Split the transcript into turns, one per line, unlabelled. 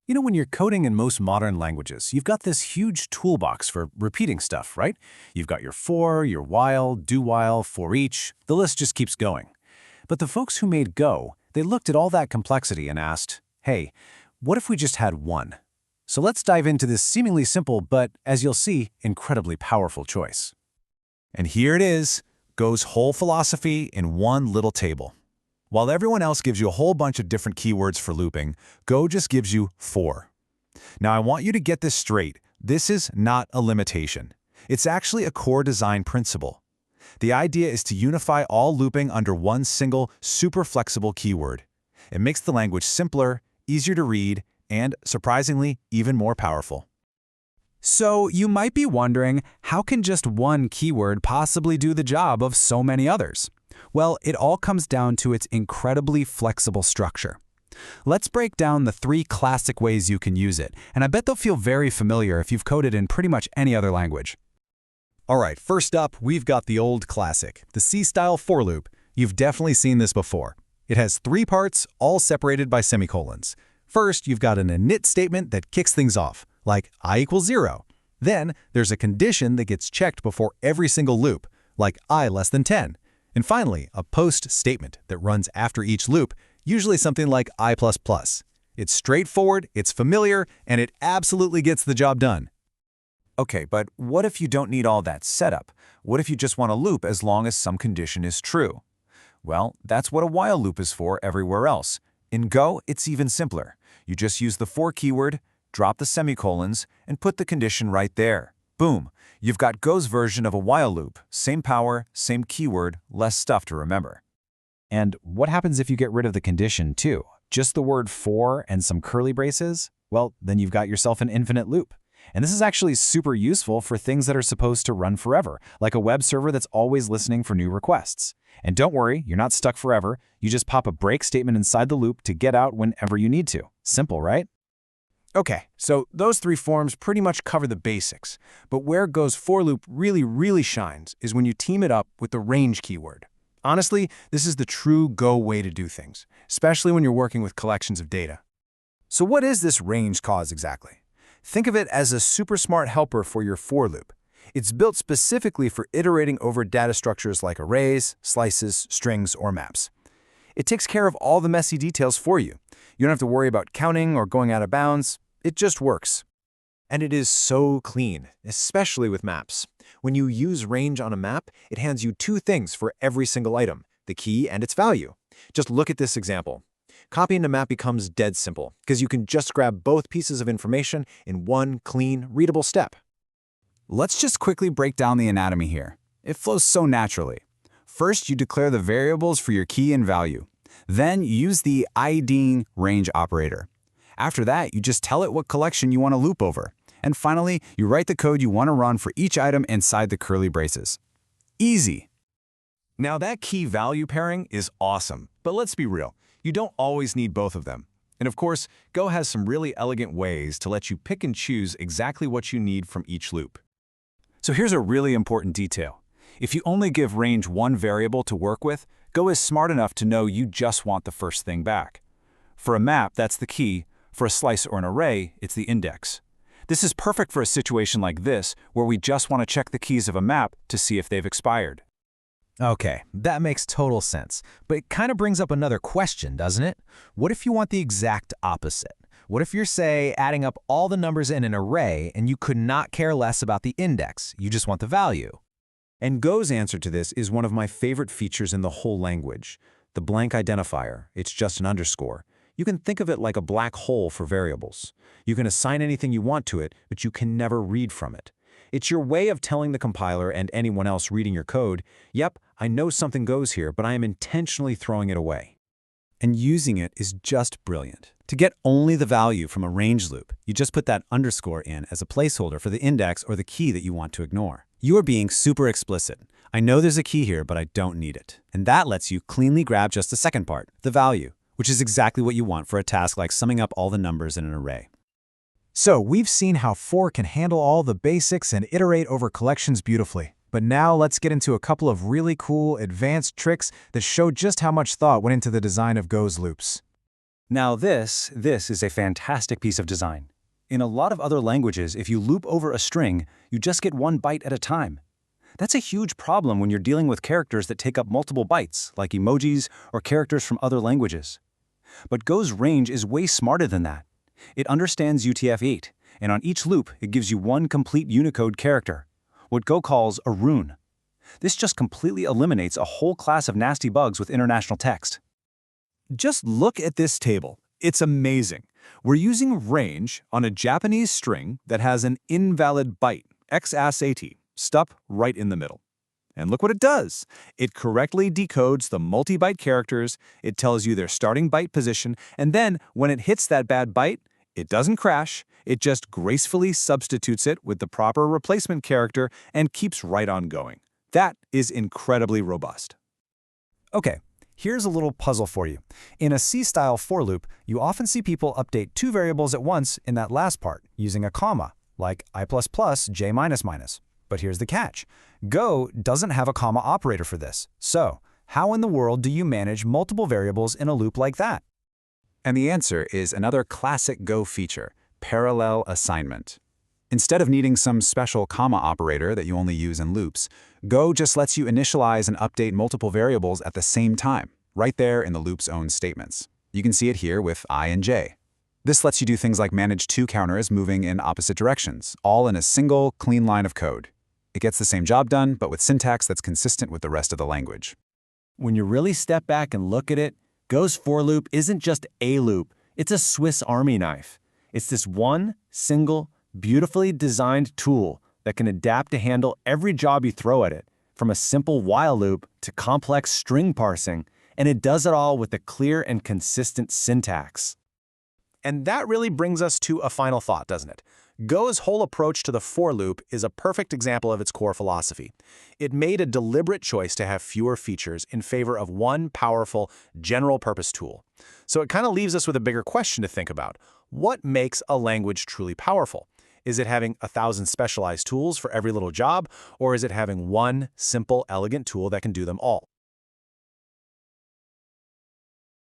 You know, when you're coding in most modern languages, you've got this huge toolbox for repeating stuff, right? You've got your for, your while, do while, for each. The list just keeps going. But the folks who made Go, they looked at all that complexity and asked, hey, what if we just had one? So let's dive into this seemingly simple, but as you'll see, incredibly powerful choice.
And here it is, Go's whole philosophy in one little table. While everyone else gives you a whole bunch of different keywords for looping, Go just gives you 4. Now I want you to get this straight. This is not a limitation. It's actually a core design principle. The idea is to unify all looping under one single, super flexible keyword. It makes the language simpler, easier to read, and, surprisingly, even more powerful.
So you might be wondering, how can just one keyword possibly do the job of so many others? Well, it all comes down to its incredibly flexible structure. Let's break down the 3 classic ways you can use it, and I bet they'll feel very familiar if you've coded in pretty much any other language.
All right, first up, we've got the old classic, the C-style for loop. You've definitely seen this before. It has 3 parts, all separated by semicolons. First, you've got an init statement that kicks things off, like I equals 0. Then, there's a condition that gets checked before every single loop, like I less than 10. And finally, a post statement that runs after each loop, usually something like I++. It's straightforward, it's familiar, and it absolutely gets the job done.
Okay, but what if you don't need all that setup? What if you just want a loop as long as some condition is true? Well, that's what a while loop is for everywhere else. In Go, it's even simpler. You just use the for keyword, drop the semicolons, and put the condition right there. Boom! You've got Go's version of a while loop. Same power, same keyword, less stuff to remember.
And what happens if you get rid of the condition too? Just the word for and some curly braces? Well, then you've got yourself an infinite loop. And this is actually super useful for things that are supposed to run forever, like a web server that's always listening for new requests. And don't worry, you're not stuck forever. You just pop a break statement inside the loop to get out whenever you need to. Simple, right?
Okay, so those 3 forms pretty much cover the basics, but where Go's for loop really shines is when you team it up with the range keyword. Honestly, this is the true Go way to do things, especially when you're working with collections of data. So what is this range clause exactly? Think of it as a super smart helper for your for loop. It's built specifically for iterating over data structures like arrays, slices, strings, or maps. It takes care of all the messy details for you. You don't have to worry about counting or going out of bounds. It just works. And it is so clean, especially with maps. When you use range on a map, it hands you 2 things for every single item, the key and its value. Just look at this example. Copying a map becomes dead simple, because you can just grab both pieces of information in one clean, readable step.
Let's just quickly break down the anatomy here. It flows so naturally. First, you declare the variables for your key and value. Then, you use the iding range operator. After that, you just tell it what collection you want to loop over. And finally, you write the code you want to run for each item inside the curly braces. Easy.
Now that key-value pairing is awesome, but let's be real, you don't always need both of them. And of course, Go has some really elegant ways to let you pick and choose exactly what you need from each loop.
So here's a really important detail. If you only give range one variable to work with, Go is smart enough to know you just want the first thing back. For a map, that's the key. For a slice or an array, it's the index. This is perfect for a situation like this, where we just want to check the keys of a map to see if they've expired.
Okay, that makes total sense. But it kind of brings up another question, doesn't it? What if you want the exact opposite? What if you're, say, adding up all the numbers in an array and you could not care less about the index, you just want the value?
And Go's answer to this is one of my favorite features in the whole language, the blank identifier. It's just an underscore. You can think of it like a black hole for variables. You can assign anything you want to it, but you can never read from it. It's your way of telling the compiler and anyone else reading your code, yep, I know something goes here, but I am intentionally throwing it away. And using it is just brilliant. To get only the value from a range loop, you just put that underscore in as a placeholder for the index or the key that you want to ignore. You are being super explicit. I know there's a key here, but I don't need it. And that lets you cleanly grab just the second part, the value, which is exactly what you want for a task like summing up all the numbers in an array.
So we've seen how for can handle all the basics and iterate over collections beautifully. But now let's get into a couple of really cool advanced tricks that show just how much thought went into the design of Go's loops.
Now this is a fantastic piece of design. In a lot of other languages, if you loop over a string, you just get one byte at a time. That's a huge problem when you're dealing with characters that take up multiple bytes, like emojis or characters from other languages. But Go's range is way smarter than that. It understands UTF-8, and on each loop, it gives you one complete Unicode character, what Go calls a rune. This just completely eliminates a whole class of nasty bugs with international text.
Just look at this table. It's amazing. We're using range on a Japanese string that has an invalid byte, XAS80, stuck right in the middle. And look what it does. It correctly decodes the multi-byte characters, it tells you their starting byte position, and then when it hits that bad byte, it doesn't crash, it just gracefully substitutes it with the proper replacement character and keeps right on going. That is incredibly robust.
Okay, here's a little puzzle for you. In a C-style for loop, you often see people update two variables at once in that last part, using a comma, like I++ j-. But here's the catch. Go doesn't have a comma operator for this. So, how in the world do you manage multiple variables in a loop like that?
And the answer is another classic Go feature, parallel assignment. Instead of needing some special comma operator that you only use in loops, Go just lets you initialize and update multiple variables at the same time, right there in the loop's own statements. You can see it here with I and j. This lets you do things like manage two counters moving in opposite directions, all in a single, clean line of code. It gets the same job done, but with syntax that's consistent with the rest of the language.
When you really step back and look at it, Go's for loop isn't just a loop, it's a Swiss Army knife. It's this one, single, beautifully designed tool that can adapt to handle every job you throw at it, from a simple while loop to complex string parsing, and it does it all with a clear and consistent syntax.
And that really brings us to a final thought, doesn't it? Go's whole approach to the for loop is a perfect example of its core philosophy. It made a deliberate choice to have fewer features in favor of one powerful, general-purpose tool. So it kind of leaves us with a bigger question to think about. What makes a language truly powerful? Is it having 1,000 specialized tools for every little job, or is it having one simple, elegant tool that can do them all?